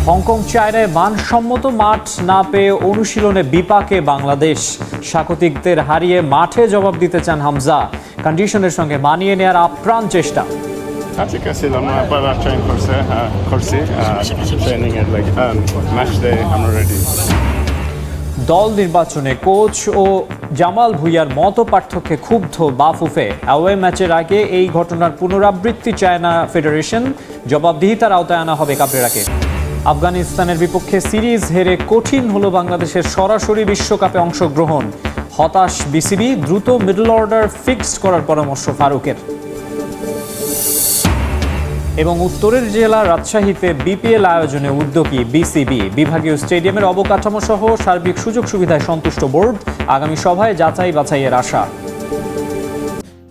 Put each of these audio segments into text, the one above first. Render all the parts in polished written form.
Hong Kong চায়নায় মানসম্মত মাঠ না পেয়ে অনুশীলনে বিপাকে বাংলাদেশ। স্বাগতিকদের হারিয়ে মাঠে জবাব দিতে চান হামজা। কন্ডিশনের সঙ্গে মানিয়ে নেওয়ার আপ্রাণ চেষ্টা। আজকে ছিলাম আবার ট্রেন করছি ট্রেনিং এর লাগে ম্যাচ ডে আমরা রেডি। দল নির্বাচনে কোচ ও জামাল ভুঁইয়ার মত পার্থক্যে ক্ষুব্ধ বাফুফে। অ্যাওয়ে ম্যাচের আগে এই ঘটনার পুনরাবৃত্তি চায় না ফেডারেশন। জবাবদিহিতার আওতায় আনা হবে কাবরেরাকে। আফগানিস্তানের বিপক্ষে সিরিজ হেরে কঠিন হলো বাংলাদেশের সরাসরি বিশ্বকাপে অংশগ্রহণ। হতাশ বিসিবি, দ্রুত মিডল অর্ডার ফিক্সড করার পরামর্শ ফারুকের। এবং উত্তরের জেলা রাজশাহীতে বিপিএল আয়োজনে উদ্যোগী বিসিবি। বিভাগীয় স্টেডিয়ামের অবকাঠামো সহ সার্বিক সুযোগ সুবিধায় সন্তুষ্ট বোর্ড। আগামী সভায় যাচাই বাছাইয়ের আশা।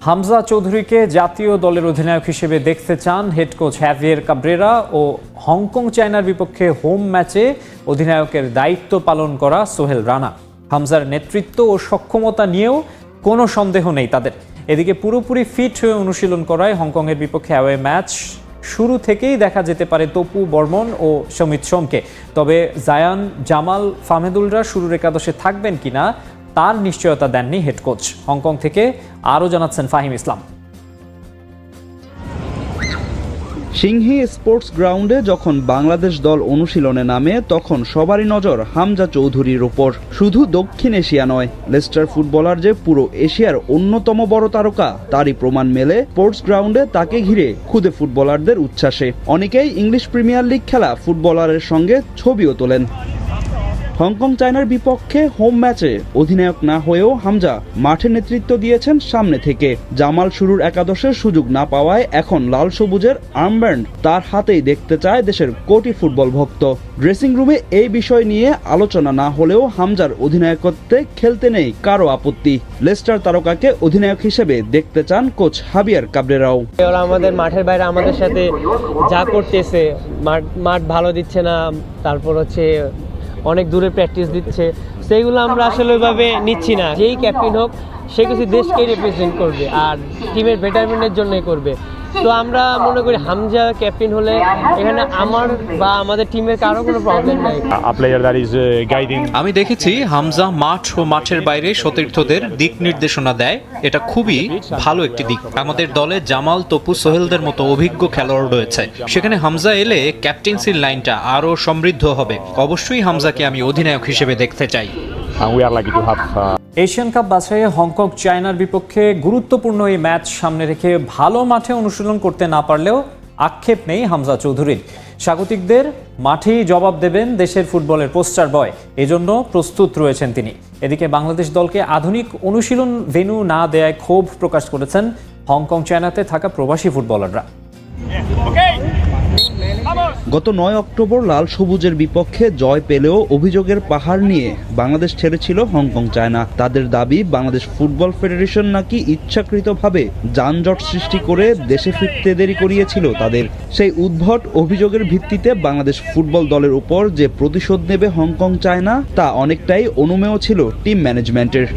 হামজা চৌধুরীকে জাতীয় দলের অধিনায়ক হিসেবে দেখতে চান হেড কোচ হ্যাভিয়ের কাবরেরা ও হংকং চায়নার বিপক্ষে হোম ম্যাচে অধিনায়কের দায়িত্ব পালন করা সোহেল রানা। হামজার নেতৃত্ব ও সক্ষমতা নিয়েও কোনো সন্দেহ নেই তাদের। এদিকে পুরোপুরি ফিট হয়ে অনুশীলন করায় হংকংয়ের বিপক্ষে অ্যাওয়ে ম্যাচ শুরু থেকেই দেখা যেতে পারে তপু বর্মন ও সমিত সোমকে। তবে জায়ান, জামাল, ফাহমেদুলরা শুরুর একাদশে থাকবেন কিনা তার নিশ্চয়তা দেননি হেড কোচ। হংকং থেকে আরও জানাচ্ছেন ফাহিম ইসলাম। সিংহি স্পোর্টস গ্রাউন্ডে যখন বাংলাদেশ দল অনুশীলনে নামে তখন সবারই নজর হামজা চৌধুরীর উপর। শুধু দক্ষিণ এশিয়া নয়, লেস্টার ফুটবলার যে পুরো এশিয়ার অন্যতম বড় তারকা তারই প্রমাণ মেলে স্পোর্টস গ্রাউন্ডে তাকে ঘিরে খুদে ফুটবলারদের উচ্ছ্বাসে। অনেকেই ইংলিশ প্রিমিয়ার লিগ খেলা ফুটবলারের সঙ্গে ছবিও তোলেন। হংকং চায়নার বিপক্ষে হোম ম্যাচে অধিনায়ক না হয়েও হামজা মাঠে নেতৃত্ব দিয়েছেন সামনে থেকে। জামাল শুরুর একাদশের সুযোগ না পাওয়ায় এখন লাল সবুজের আর্মব্যান্ড তার হাতেই দেখতে চায় দেশের কোটি ফুটবল ভক্ত। ড্রেসিং রুমে এই বিষয় নিয়ে আলোচনা না হলেও হামজার অধিনায়কত্বে খেলতে নেই কারো আপত্তি। লেস্টার তারকাকে অধিনায়ক হিসেবে দেখতে চান কোচ হাবিয়ার কাবরেরাও। ওরা আমাদের মাঠের বাইরে আমাদের সাথে যা করতেছে, মাঠ ভালো দিচ্ছে না, তারপর হচ্ছে অনেক দূরে প্র্যাকটিস দিচ্ছে, সেইগুলো আমরা আসলে ওইভাবে নিচ্ছি না। যেই ক্যাপ্টেন হোক সে কিছু দেশকে রিপ্রেজেন্ট করবে আর টিমের বেটারমেন্টের জন্যই করবে। তো আমরা মনে করি হামজা ক্যাপ্টেন হলে এখানে আমার বা আমাদের টিমের কারো কোনো প্রবলেম নাই। আমি দেখেছি হামজা মাঠ ও মাঠের বাইরে সতীর্থদের দিক নির্দেশনা দেয়। এটা খুবই ভালো একটি দিক। আমাদের দলে জামাল, তপু, সোহেলদের মতো অভিজ্ঞ খেলোয়াড় রয়েছে। সেখানে হামজা এলে ক্যাপ্টেন্সির লাইনটা আরো সমৃদ্ধ হবে। অবশ্যই হামজাকে আমি অধিনায়ক হিসেবে দেখতে চাই। এশিয়ান কাপ বাছাইয়ে হংকং চায়নার বিপক্ষে গুরুত্বপূর্ণ এই ম্যাচ সামনে রেখে ভালো মাঠে অনুশীলন করতে না পারলেও আক্ষেপ নেই হামজা চৌধুরীর। স্বাগতিকদের মাঠেই জবাব দেবেন দেশের ফুটবলের পোস্টার বয়, এজন্য প্রস্তুত রয়েছেন তিনি। এদিকে বাংলাদেশ দলকে আধুনিক অনুশীলন ভেন্যু না দেয়ায় ক্ষোভ প্রকাশ করেছেন হংকং চায়নাতে থাকা প্রবাসী ফুটবলাররা। গত 9 অক্টোবর লাল সবুজের বিপক্ষে জয় পেলেও অভিযোগের পাহাড় নিয়ে বাংলাদেশ ছেড়েছিল হংকং চায়না। তাদের দাবি বাংলাদেশ ফুটবল ফেডারেশন নাকি ইচ্ছাকৃতভাবে যানজট সৃষ্টি করে দেশে ফিরতে দেরি করিয়েছিল তাদের। সেই উদ্ভট অভিযোগের ভিত্তিতে বাংলাদেশ ফুটবল দলের উপর যে প্রতিশোধ নেবে হংকং চায়না তা অনেকটাই অনুমেয় ছিল টিম ম্যানেজমেন্টের।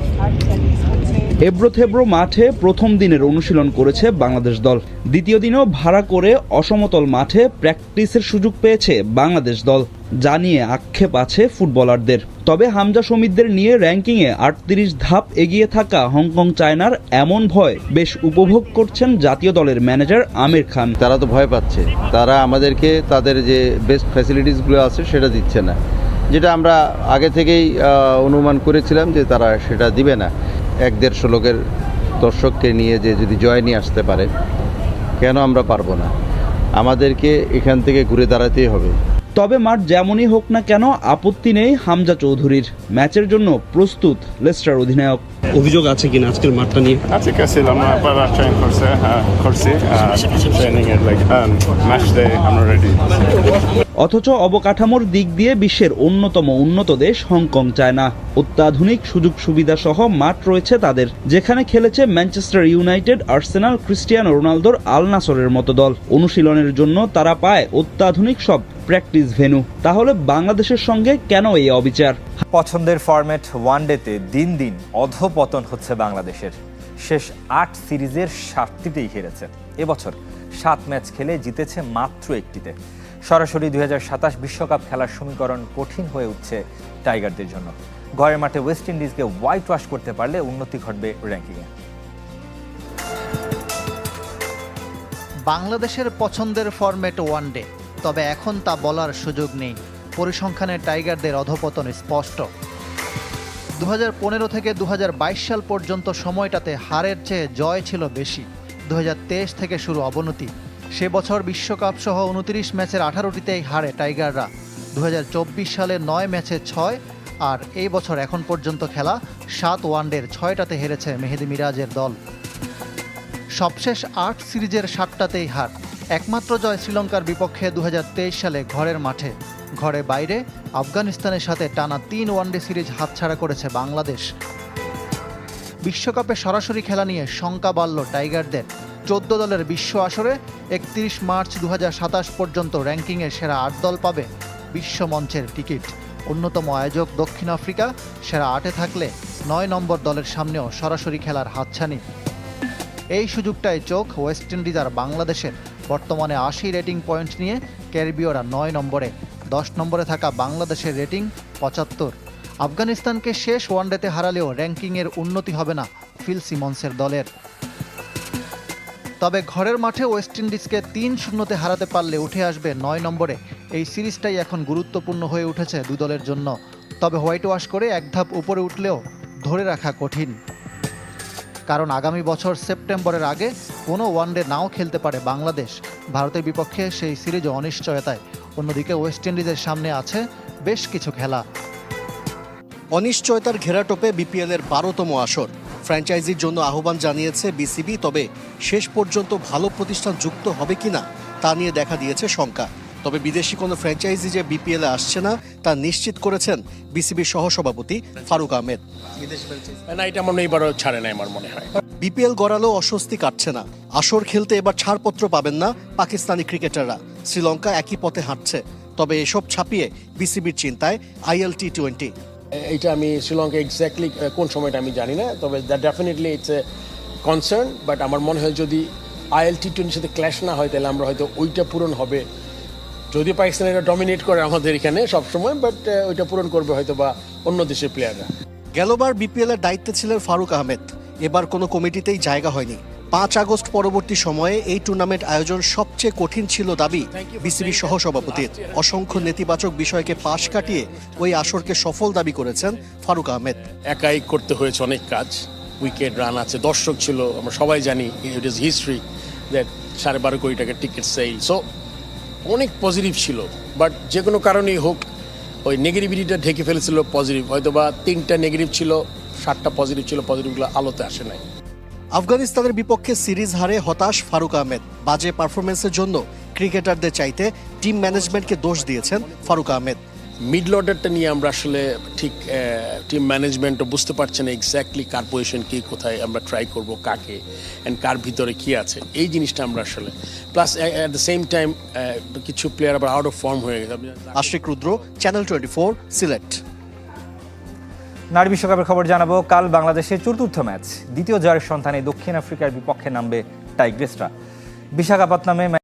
এবড়ো-থেবড়ো মাঠে প্রথম দিনের অনুশীলন করেছে বাংলাদেশ দল। দ্বিতীয় দিনও ভাড়া করে অসমতল মাঠে প্র্যাকটিসের সুযোগ পেয়েছে বাংলাদেশ দল, যা নিয়ে আক্ষেপ আছে ফুটবলারদের। তবে হামজা সমিতদের নিয়ে র্যাঙ্কিংয়ে 38 ধাপ এগিয়ে থাকা হংকং চায়নার এমন ভয় বেশ উপভোগ করছেন জাতীয় দলের ম্যানেজার আমির খান। তারা তো ভয় পাচ্ছে, তারা আমাদেরকে তাদের যে বেস্ট ফ্যাসিলিটিসগুলো আছে সেটা দিচ্ছে না, যেটা আমরা আগে থেকেই অনুমান করেছিলাম যে তারা সেটা দিবে না। 1-150 লোকের দর্শককে নিয়ে যে যদি জয় নিয়ে আসতে পারে, কেন আমরা পারবো না? আমাদেরকে এখান থেকে ঘুরে দাঁড়াতেই হবে। তবে মাঠ যেমনই হোক না কেন আপত্তি নেই হামজা চৌধুরীর। ম্যাচের জন্য প্রস্তুত লেস্টার অধিনায়ক। অভিযোগ আছে কিনা আজকের মাঠটা নিয়ে? আজকে ছিলাম আবার ট্রেন করছি ট্রেনিং এর লাগে ম্যাচ ডে আমরা রেডি। অথচ অবকাঠামোর দিক দিয়ে বিশ্বের অন্যতম উন্নত দেশ হংকং চায়না। অত্যাধুনিক সুযোগ সুবিধা সহ মাঠ রয়েছে তাদের, যেখানে খেলেছে ম্যানচেস্টার ইউনাইটেড, আর্সেনাল, ক্রিস্টিয়ানো রোনালদোর আল নাসরের মতো দল। অনুশীলনের জন্য তারা পায় অত্যাধুনিক সব প্র্যাকটিস ভেন্যু। তাহলে বাংলাদেশের সঙ্গে কেন এই অবিচার? পছন্দের ফরম্যাট ওয়ানডেতে দিন দিন অধঃপতন হচ্ছে বাংলাদেশের। শেষ 8 সিরিজের 7টিতেই হেরেছে। এবছর 7 ম্যাচ খেলে জিতেছে মাত্র 1টিতে। সরাসরি 2027 বিশ্বকাপ খেলার সমীকরণ কঠিন হয়ে উঠছে টাইগারদের জন্য। ঘরের মাঠে ওয়েস্ট ইন্ডিজকে হোয়াইট ওয়াশ করতে পারলে উন্নতি ঘটবে র্যাঙ্কিংয়ে। বাংলাদেশের পছন্দের ফরম্যাট ওয়ানডে, তবে এখন তা বলার সুযোগ নেই। পরিসংখ্যানে টাইগারদের অধপতন স্পষ্ট। 2015 থেকে 2022 সাল পর্যন্ত সময়টাতে হারের চেয়ে জয় ছিল বেশি। 2023 থেকে শুরু অবনতি। সে বছর বিশ্বকাপ সহ 29 ম্যাচের 18টিতেই হারে টাইগাররা। 2024 সালে 9 ম্যাচে 6, আর এই বছর এখন পর্যন্ত খেলা 7 ওয়ানডের 6টাতে হেরেছে মেহেদী মিরাজের দল। সবশেষ 8 সিরিজের 7টাতেই হার। একমাত্র জয় শ্রীলঙ্কার বিপক্ষে 2023 সালে ঘরের মাঠে। ঘরে বাইরে আফগানিস্তানের সাথে টানা 3 ওয়ানডে সিরিজ হাতছাড়া করেছে বাংলাদেশ। বিশ্বকাপে সরাসরি খেলা নিয়ে শঙ্কা বাড়ল টাইগারদের। 14 দলের বিশ্ব আসরে 31 মার্চ 2027 পর্যন্ত র্যাঙ্কিংয়ের সেরা 8 দল পাবে বিশ্ব মঞ্চের টিকিট। অন্যতম আয়োজক দক্ষিণ আফ্রিকা সেরা 8-এ থাকলে 9 নম্বর দলের সামনেও সরাসরি খেলার হাতছানি। এই সুযোগটায় চোখ ওয়েস্ট ইন্ডিজ আর বাংলাদেশের। বর্তমানে 80 রেটিং পয়েন্ট নিয়ে ক্যারিবীয়রা 9 নম্বরে। 10 নম্বরে থাকা বাংলাদেশের রেটিং 75। আফগানিস্তানকে শেষ ওয়ানডেতে হারালেও র্যাঙ্কিংয়ের উন্নতি হবে না ফিল সিমন্সের দলের। তবে ঘরের মাঠে ওয়েস্ট ইন্ডিজকে 3-0-তে হারাতে পারলে উঠে আসবে 9 নম্বরে। এই সিরিজটাই এখন গুরুত্বপূর্ণ হয়ে উঠেছে দু দলের জন্য। তবে হোয়াইট ওয়াশ করে এক ধাপ উপরে উঠলেও ধরে রাখা কঠিন, কারণ আগামী বছর সেপ্টেম্বরের আগে কোনো ওয়ানডে নাও খেলতে পারে বাংলাদেশ। ভারতের বিপক্ষে সেই সিরিজ অনিশ্চয়তায়। অন্যদিকে ওয়েস্ট ইন্ডিজের সামনে আছে বেশ কিছু খেলা। অনিশ্চয়তার ঘেরাটোপে বিপিএলের 12তম আসর। ফ্র্যাঞ্চাইজির জন্য আহ্বান জানিয়েছে বিসিবি, তবে শেষ পর্যন্ত ভালো প্রতিষ্ঠান যুক্ত হবে কিনা তা নিয়ে দেখা দিয়েছে শঙ্কা। তবে বিদেশি কোনো ফ্র্যাঞ্চাইজি যে বিপিএলে আসছে না তা নিশ্চিত করেছেন বিসিবির সহসভাপতি ফারুক আহমেদ। বিপিএল গড়ালেও অস্বস্তি কাটছে না। আসর খেলতে এবার ছাড়পত্র পাবেন না পাকিস্তানি ক্রিকেটাররা। শ্রীলঙ্কা একই পথে হাঁটছে। তবে এসব ছাপিয়ে বিসিবির চিন্তায় আইএল টি20। এইটা আমি শ্রীলঙ্কা এক্স্যাক্টলি কোন সময়টা আমি জানি না, তবে that definitely it's a concern. But আমার মনে হয় যদি আইএল টি20 সাথে ক্ল্যাশ না হয় তাহলে আমরা হয়তো ওইটা পূরণ হবে। যদিও পাকিস্তানিরা ডমিনেট করে আমাদের এখানে সবসময়, বাট ওইটা পূরণ করবে হয়তো বা অন্য দেশের প্লেয়াররা। গেলবার বিপিএলের দায়িত্বে ছিলেন ফারুক আহমেদ। এবার কোনো কমিটিতেই জায়গা হয়নি। 5 আগস্ট পরবর্তী সময়ে এই টুর্নামেন্ট আয়োজন সবচেয়ে কঠিন ছিল দাবি বিসিবি সহসভাপতির। অসংখ্য নেতিবাচক বিষয়কে পাশ কাটিয়ে ওই আসরকে সফল দাবি করেছেন ফারুক আহমেদ। একাই করতে হয়েছে অনেক কাজ। উইকেট, রান আছে, দর্শক ছিল, আমরা সবাই জানি ইট ইজ হিস্ট্রি দ্যাট 12.5 কোটি টাকার টিকিট সেল। সো অনেক পজিটিভ ছিল, বাট যে কোনো কারণেই হোক ওই নেগেটিভিটিটা ঢেকে ফেলেছিল পজিটিভ। হয়তো বা 3টা নেগেটিভ ছিল, 7টা পজিটিভ ছিল, পজিটিভগুলো আলোতে আসে নাই। আফগানিস্তানের বিপক্ষে সিরিজ হারে হতাশ ফারুক আহমেদ। বাজে পারফরমেন্সের জন্য ক্রিকেটারদের চাইতে টিম ম্যানেজমেন্টকে দোষ দিয়েছেন ফারুক আহমেদ। মিডল অর্ডারটা নিয়ে আমরা আসলে ঠিক টিম ম্যানেজমেন্টও বুঝতে পারছে না এক্স্যাক্টলি কার পজিশন কি, কোথায় আমরা ট্রাই করব, কাকে, অ্যান্ড কার ভিতরে কি আছে, এই জিনিসটা আমরা আসলে। Plus at the same time কিছু প্লেয়ার আবার আউট অফ ফর্ম হয়ে গেছে। আশিক রুদ্র, চ্যানেল 24, সিলেট। নারী বিশ্বকাপের খবর জানাবো। কাল বাংলাদেশের চতুর্থ ম্যাচ। দ্বিতীয় জয়ের সন্ধানে দক্ষিণ আফ্রিকার বিপক্ষে নামবে টাইগ্রেসরা। বিশাখাপত্তনমে